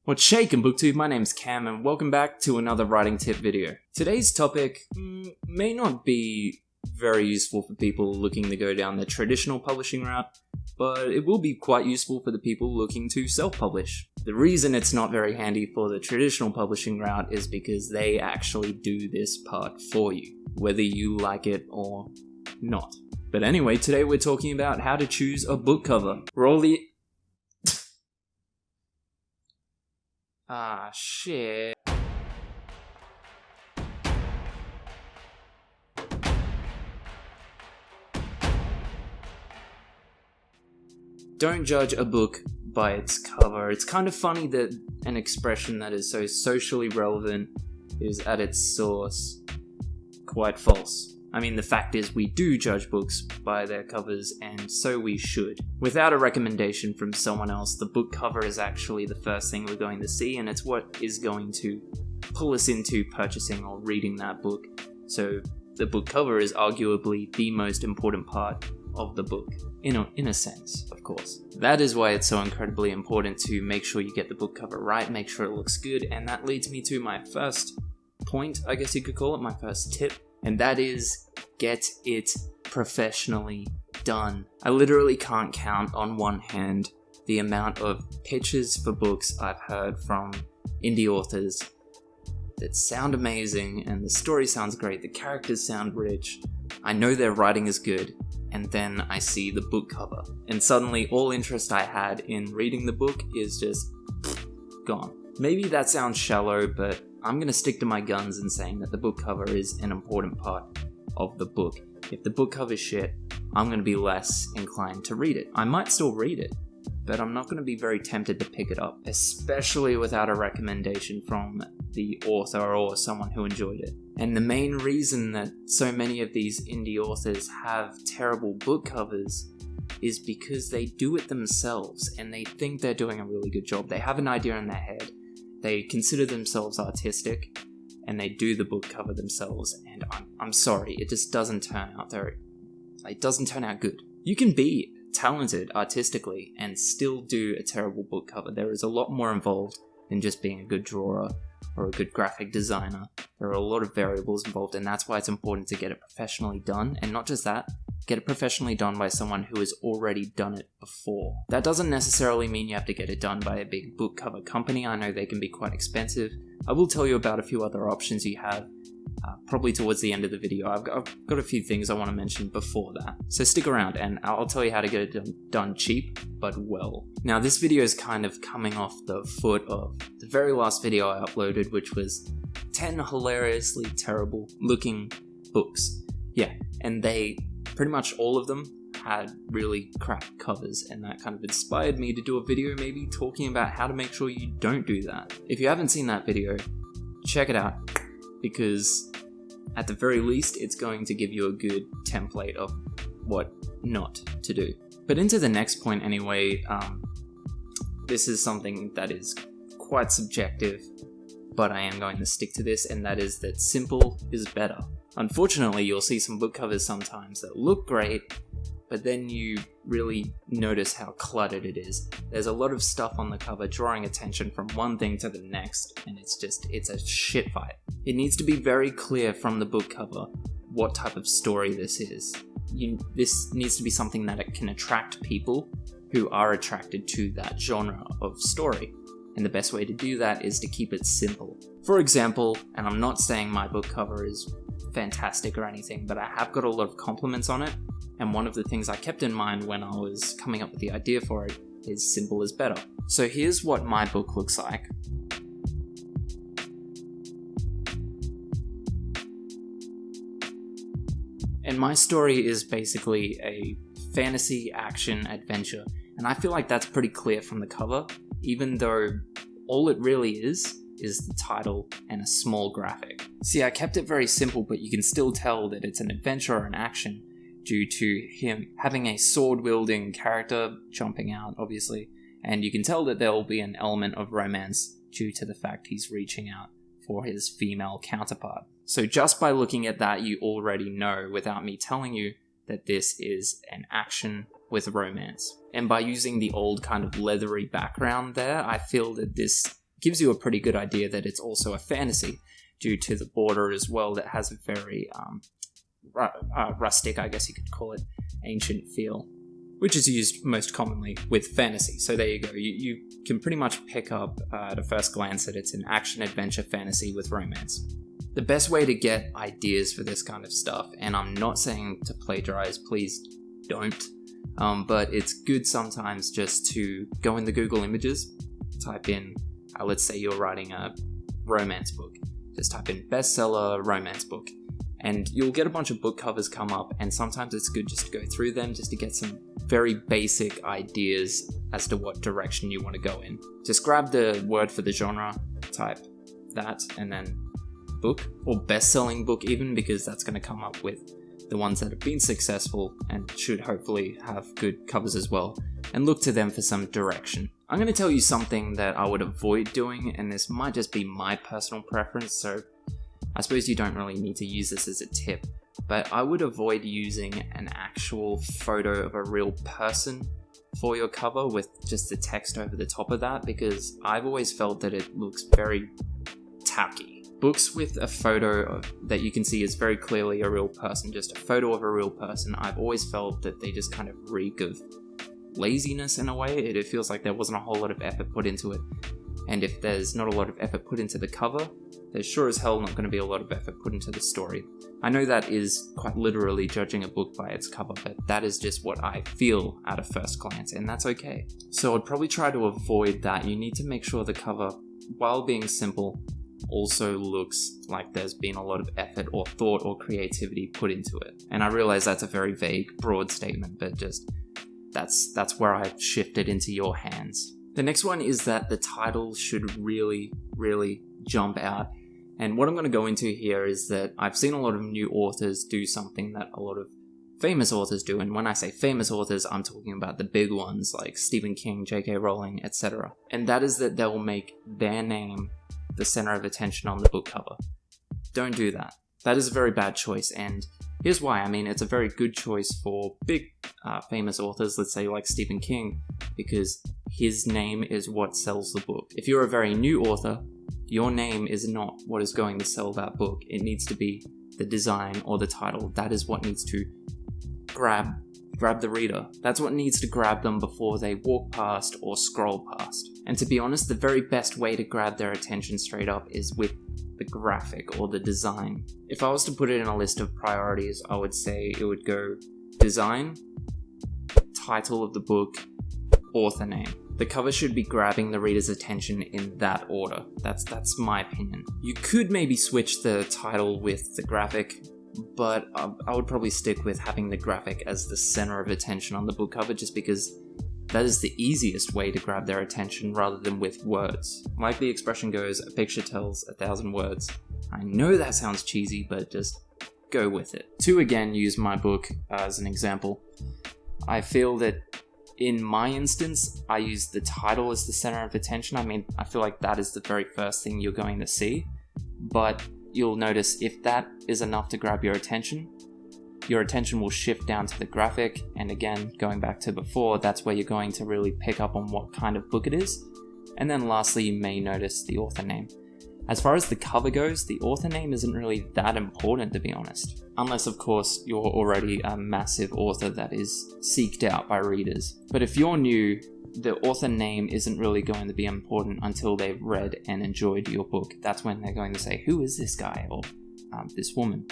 What's shaking, BookTube? My name's Cam and welcome back to another writing tip video. Today's topic may not be very useful for people looking to go down the traditional publishing route, but it will be quite useful for the people looking to self-publish. The reason it's not very handy for the traditional publishing route is because they actually do this part for you, whether you like it or not. But anyway, today we're talking about how to choose a book cover. Shit. Don't judge a book by its cover. It's kind of funny that an expression that is so socially relevant is at its source quite false. I mean, the fact is we do judge books by their covers, and so we should. Without a recommendation from someone else, the book cover is actually the first thing we're going to see, and it's what is going to pull us into purchasing or reading that book. So the book cover is arguably the most important part of the book, in a sense, of course. That is why it's so incredibly important to make sure you get the book cover right, make sure it looks good, and that leads me to my first point, I guess you could call it, my first tip. And that is, get it professionally done. I literally can't count on one hand the amount of pitches for books I've heard from indie authors that sound amazing, and the story sounds great, the characters sound rich, I know their writing is good, and then I see the book cover, and suddenly all interest I had in reading the book is just gone. Maybe that sounds shallow, but I'm going to stick to my guns in saying that the book cover is an important part of the book. If the book cover's shit, I'm going to be less inclined to read it. I might still read it, but I'm not going to be very tempted to pick it up, especially without a recommendation from the author or someone who enjoyed it. And the main reason that so many of these indie authors have terrible book covers is because they do it themselves and they think they're doing a really good job. They have an idea in their head. They consider themselves artistic, and they do the book cover themselves, and I'm sorry, it just doesn't turn out good. You can be talented artistically and still do a terrible book cover. There is a lot more involved than just being a good drawer or a good graphic designer. There are a lot of variables involved, and that's why it's important to get it professionally done, and not just that, get it professionally done by someone who has already done it before. That doesn't necessarily mean you have to get it done by a big book cover company. I know they can be quite expensive. I will tell you about a few other options you have, probably towards the end of the video. I've got a few things I want to mention before that. So stick around and I'll tell you how to get it done cheap, but well. Now this video is kind of coming off the foot of the very last video I uploaded, which was 10 hilariously terrible looking books. Yeah, and pretty much all of them had really crap covers, and that kind of inspired me to do a video maybe talking about how to make sure you don't do that. If you haven't seen that video, check it out, because at the very least it's going to give you a good template of what not to do. But into the next point anyway, this is something that is quite subjective, but I am going to stick to this, and that is that simple is better. Unfortunately, you'll see some book covers sometimes that look great, but then you really notice how cluttered it is. There's a lot of stuff on the cover drawing attention from one thing to the next, and it's a shit fight. It needs to be very clear from the book cover what type of story this is. This needs to be something that it can attract people who are attracted to that genre of story. And the best way to do that is to keep it simple. For example, and I'm not saying my book cover is fantastic or anything, but I have got a lot of compliments on it, and one of the things I kept in mind when I was coming up with the idea for it is simple is better. So here's what my book looks like. And my story is basically a fantasy action adventure, and I feel like that's pretty clear from the cover, even though all it really is the title and a small graphic. See, I kept it very simple, but you can still tell that it's an adventure or an action due to him having a sword-wielding character jumping out, obviously, and you can tell that there will be an element of romance due to the fact he's reaching out for his female counterpart. So just by looking at that, you already know, without me telling you, that this is an action with romance. And by using the old kind of leathery background there, I feel that this gives you a pretty good idea that it's also a fantasy, due to the border as well that has a very rustic, I guess you could call it, ancient feel, which is used most commonly with fantasy. So there you go. You can pretty much pick up at a first glance that it's an action-adventure fantasy with romance. The best way to get ideas for this kind of stuff, and I'm not saying to plagiarize, please don't, but it's good sometimes just to go in the Google Images, type in, let's say you're writing a romance book, just type in bestseller romance book, and you'll get a bunch of book covers come up, and sometimes it's good just to go through them just to get some very basic ideas as to what direction you want to go in. Just grab the word for the genre, type that, and then book, or best-selling book even, because that's going to come up with the ones that have been successful and should hopefully have good covers as well, and look to them for some direction. I'm going to tell you something that I would avoid doing, and this might just be my personal preference, so I suppose you don't really need to use this as a tip, but I would avoid using an actual photo of a real person for your cover with just the text over the top of that, because I've always felt that it looks very tacky. Books with a photo that you can see is very clearly a real person, just a photo of a real person, I've always felt that they just kind of reek of laziness in a way. It feels like there wasn't a whole lot of effort put into it. And if there's not a lot of effort put into the cover, there's sure as hell not going to be a lot of effort put into the story. I know that is quite literally judging a book by its cover, but that is just what I feel at a first glance, and that's okay. So I'd probably try to avoid that. You need to make sure the cover, while being simple, also looks like there's been a lot of effort or thought or creativity put into it. And I realize that's a very vague, broad statement, but just that's where I shifted into your hands. The next one is that the title should really, really jump out. And what I'm going to go into here is that I've seen a lot of new authors do something that a lot of famous authors do. And when I say famous authors, I'm talking about the big ones like Stephen King, J.K. Rowling, etc. And that is that they'll make their name the center of attention on the book cover. Don't do that. That is a very bad choice, and here's why. I mean, it's a very good choice for big famous authors, let's say like Stephen King, because his name is what sells the book. If you're a very new author, your name is not what is going to sell that book. It needs to be the design or the title. That is what needs to grab the reader. That's what needs to grab them before they walk past or scroll past. And to be honest, the very best way to grab their attention straight up is with the graphic or the design. If I was to put it in a list of priorities, I would say it would go design, title of the book, author name. The cover should be grabbing the reader's attention in that order. That's my opinion. You could maybe switch the title with the graphic, but I would probably stick with having the graphic as the center of attention on the book cover, just because that is the easiest way to grab their attention rather than with words. Like the expression goes, a picture tells 1,000 words. I know that sounds cheesy, but just go with it. To again use my book as an example, I feel that in my instance, I use the title as the center of attention. I mean, I feel like that is the very first thing you're going to see, but you'll notice if that is enough to grab your attention will shift down to the graphic, and again, going back to before, that's where you're going to really pick up on what kind of book it is. And then lastly, you may notice the author name. As far as the cover goes, the author name isn't really that important, to be honest. Unless, of course, you're already a massive author that is seeked out by readers. But if you're new, the author name isn't really going to be important until they've read and enjoyed your book. That's when they're going to say, who is this guy or this woman?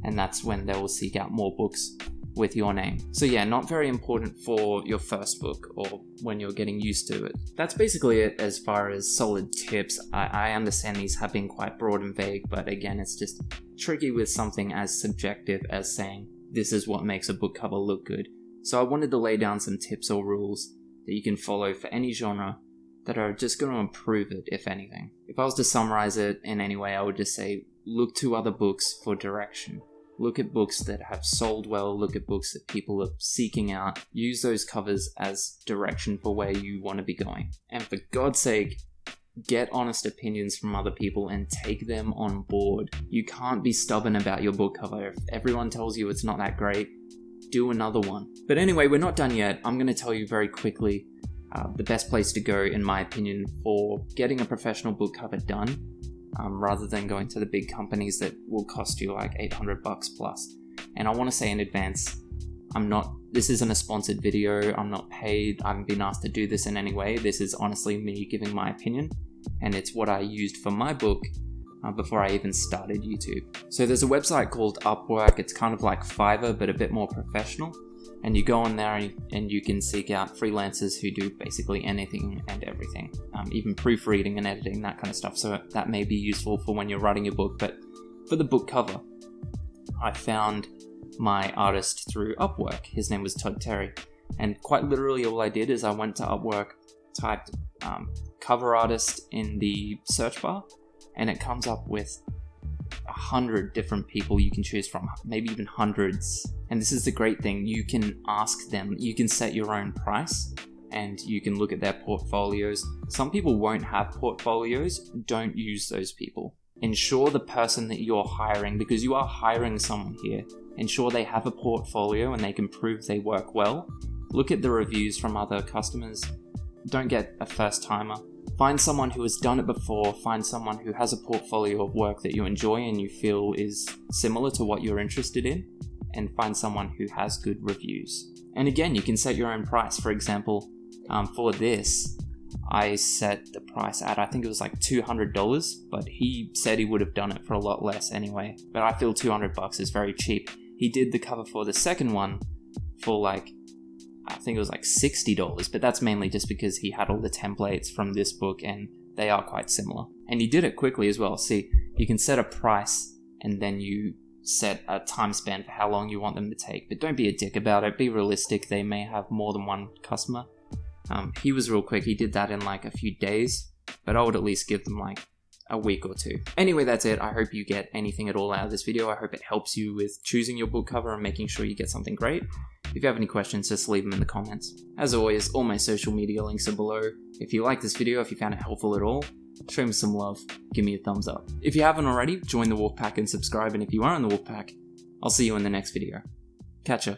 And that's when they will seek out more books with your name. So yeah, not very important for your first book or when you're getting used to it. That's basically it as far as solid tips. I understand these have been quite broad and vague, but again, it's just tricky with something as subjective as saying, this is what makes a book cover look good. So I wanted to lay down some tips or rules that you can follow for any genre that are just going to improve it, if anything. If I was to summarize it in any way, I would just say, look to other books for direction. Look at books that have sold well, look at books that people are seeking out. Use those covers as direction for where you want to be going. And for God's sake, get honest opinions from other people and take them on board. You can't be stubborn about your book cover. If everyone tells you it's not that great, do another one. But anyway, we're not done yet. I'm going to tell you very quickly the best place to go, in my opinion, for getting a professional book cover done, rather than going to the big companies that will cost you like $800 plus. And I want to say in advance, this isn't a sponsored video, I'm not paid, I haven't been asked to do this in any way. This is honestly me giving my opinion, and it's what I used for my book before I even started YouTube. So there's a website called UpWork. It's kind of like Fiverr, but a bit more professional. And you go on there and you can seek out freelancers who do basically anything and everything, even proofreading and editing, that kind of stuff. So that may be useful for when you're writing your book. But for the book cover, I found my artist through UpWork. His name was Todd Terry. And quite literally all I did is I went to UpWork, typed cover artist in the search bar, and it comes up with 100 different people you can choose from, maybe even hundreds. And this is the great thing, you can ask them, you can set your own price, and you can look at their portfolios. Some people won't have portfolios, don't use those people. Ensure the person that you're hiring, because you are hiring someone here, ensure they have a portfolio and they can prove they work well. Look at the reviews from other customers. Don't get a first timer. Find someone who has done it before, find someone who has a portfolio of work that you enjoy and you feel is similar to what you're interested in, and find someone who has good reviews. And again, you can set your own price. For example, for this, I set the price at, I think it was like $200, but he said he would have done it for a lot less anyway. But I feel $200 is very cheap. He did the cover for the second one for like, I think it was like $60, but that's mainly just because he had all the templates from this book and they are quite similar. And he did it quickly as well. See, you can set a price and then you set a time span for how long you want them to take, but don't be a dick about it. Be realistic. They may have more than one customer. He was real quick. He did that in like a few days, but I would at least give them like a week or two. Anyway, that's it. I hope you get anything at all out of this video. I hope it helps you with choosing your book cover and making sure you get something great. If you have any questions, just leave them in the comments. As always, all my social media links are below. If you like this video, if you found it helpful at all, show me some love. Give me a thumbs up. If you haven't already, join the Wolfpack and subscribe. And if you are in the Wolfpack, I'll see you in the next video. Catch ya.